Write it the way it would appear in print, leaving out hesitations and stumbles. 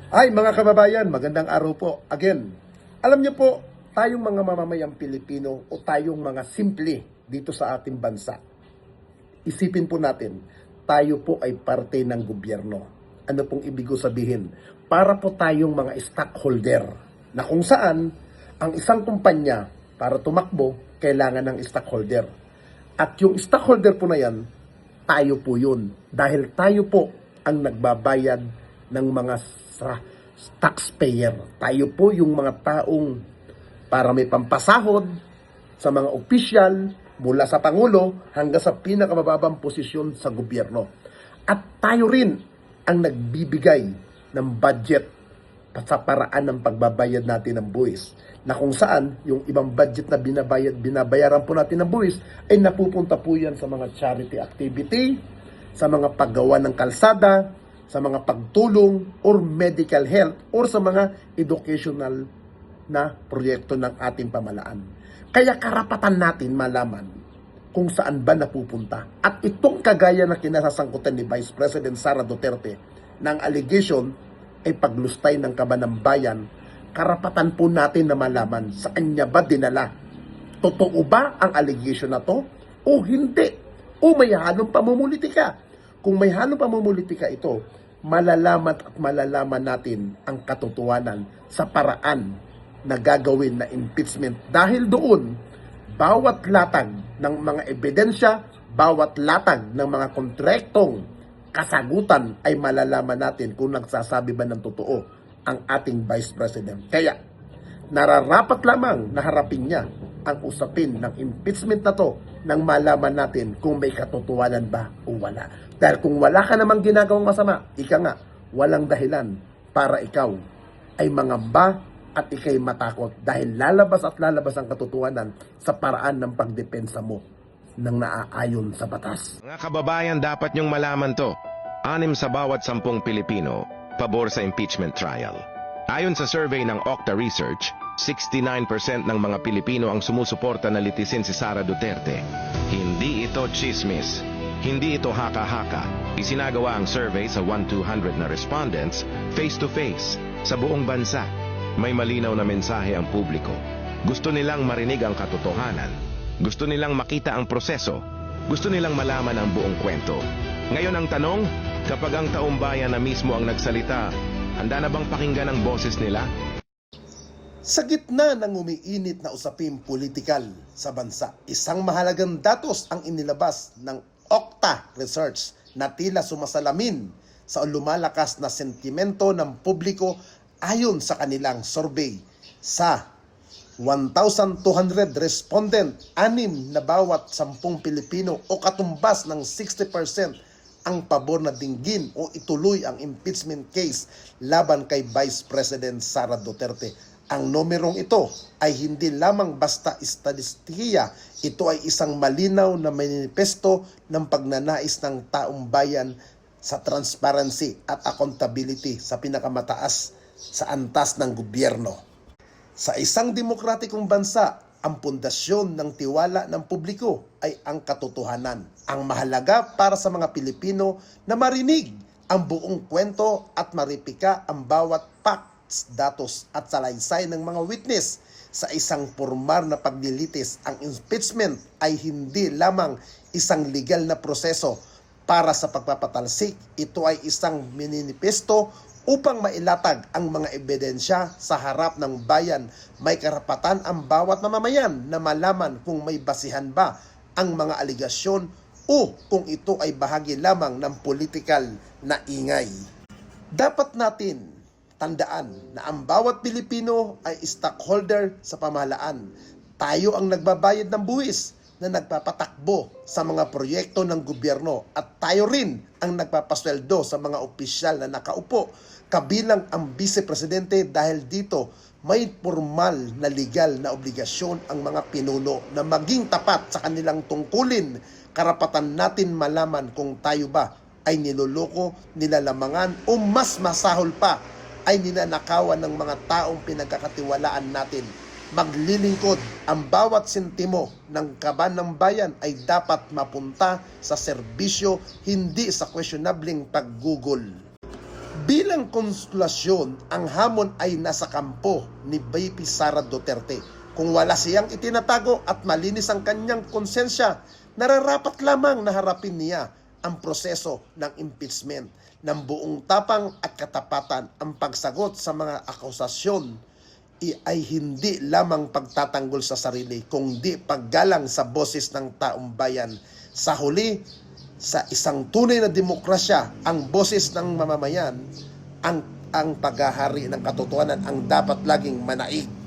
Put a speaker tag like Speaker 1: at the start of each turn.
Speaker 1: Ay, mga kababayan, magandang araw po. Again, alam niyo po, tayong mga mamamayang Pilipino o tayong mga simple dito sa ating bansa, isipin po natin, tayo po ay parte ng gobyerno. Ano pong ibig ko sabihin? Para po tayong mga stockholder na kung saan ang isang kumpanya para tumakbo, kailangan ng stockholder. At yung stockholder po na yan, tayo po yun. Dahil tayo po ang nagbabayad ng mga taxpayer. Tayo po yung mga taong para may pampasahod sa mga opisyal mula sa Pangulo hanggang sa pinakamababang posisyon sa gobyerno. At tayo rin ang nagbibigay ng budget sa paraan ng pagbabayad natin ng buwis. Na kung saan yung ibang budget na binabayaran po natin ng buwis ay napupunta po yan sa mga charity activity, sa mga paggawa ng kalsada, sa mga pagtulong or medical health or sa mga educational na proyekto ng ating pamalaan. Kaya karapatan natin malaman kung saan ba napupunta. At itong kagaya na kinasasangkutan ni Vice President Sara Duterte ng allegation ay paglustay ng kaban ng bayan, karapatan po natin na malaman saan niya ba dinala. Totoo ba ang allegation na to o hindi? O may halong pamumulitika? Kung may halong pamumulitika ito, malalaman at malalaman natin ang katotohanan sa paraan na gagawin na impeachment. Dahil doon, bawat latag ng mga ebidensya, bawat latag ng mga kontrektong kasagutan ay malalaman natin kung nagsasabi ba ng totoo ang ating Vice President. Kaya, nararapat lamang na harapin niya ang usapin ng impeachment na to nang malaman natin kung may katotohanan ba o wala. Dahil kung wala ka namang ginagawang masama, ika nga, walang dahilan para ikaw ay mangamba at ikay matakot dahil lalabas at lalabas ang katotohanan sa paraan ng pagdepensa mo ng naaayon sa batas.
Speaker 2: Mga kababayan, dapat niyong malaman to. 6 sa bawat 10 Pilipino, pabor sa impeachment trial. Ayon sa survey ng Okta Research, 69% ng mga Pilipino ang sumusuporta na litisin si Sara Duterte. Hindi ito chismis. Hindi ito haka-haka. Isinagawa ang survey sa 1-200 na respondents face-to-face sa buong bansa. May malinaw na mensahe ang publiko. Gusto nilang marinig ang katotohanan. Gusto nilang makita ang proseso. Gusto nilang malaman ang buong kwento. Ngayon ang tanong, kapag ang taumbayan na mismo ang nagsalita, handa na bang pakinggan ang boses nila?
Speaker 1: Sa gitna ng umiinit na usaping politikal sa bansa, isang mahalagang datos ang inilabas ng Okta Research na tila sumasalamin sa lumalakas na sentimento ng publiko ayon sa kanilang survey. Sa 1,200 respondent, 6 na bawat 10 Pilipino o katumbas ng 60% ang pabor na dinggin o ituloy ang impeachment case laban kay Vice President Sara Duterte. Ang numerong ito ay hindi lamang basta estadistikahiya, ito ay isang malinaw na manifesto ng pagnanais ng taong bayan sa transparency at accountability sa pinakamataas sa antas ng gobyerno. Sa isang demokratikong bansa, ang pundasyon ng tiwala ng publiko ay ang katotohanan. Ang mahalaga para sa mga Pilipino na marinig ang buong kwento at maripika ang bawat facts, datos at salaysay ng mga witness. Sa isang formal na paglilitis, ang impeachment ay hindi lamang isang legal na proseso para sa pagpapatalsik. Ito ay isang manifesto upang mailatag ang mga ebidensya sa harap ng bayan. May karapatan ang bawat mamamayan na malaman kung may basihan ba ang mga aligasyon o kung ito ay bahagi lamang ng politikal na ingay. Dapat natin tandaan na ang bawat Pilipino ay stockholder sa pamahalaan. Tayo ang nagbabayad ng buwis na nagpapatakbo sa mga proyekto ng gobyerno at tayo rin ang nagpapasweldo sa mga opisyal na nakaupo kabilang ang Vice Presidente dahil dito may formal na legal na obligasyon ang mga pinuno na maging tapat sa kanilang tungkulin. Karapatan natin malaman kung tayo ba ay niloloko, nilalamangan o mas masahol pa ay ninanakawan ng mga taong pinagkakatiwalaan natin. Maglilingkod ang bawat sentimo ng kaban ng bayan ay dapat mapunta sa serbisyo, hindi sa questionableng paggugol. Bilang konsolasyon, ang hamon ay nasa kampo ni VP Sara Duterte. Kung wala siyang itinatago at malinis ang kanyang konsensya, nararapat lamang na harapin niya ang proseso ng impeachment ng buong tapang at katapatan. Ang pagsagot sa mga akusasyon ay hindi lamang pagtatanggol sa sarili, kundi paggalang sa boses ng taong bayan. Sa huli, sa isang tunay na demokrasya, ang boses ng mamamayan, ang paghahari ng katotohanan ang dapat laging manaig.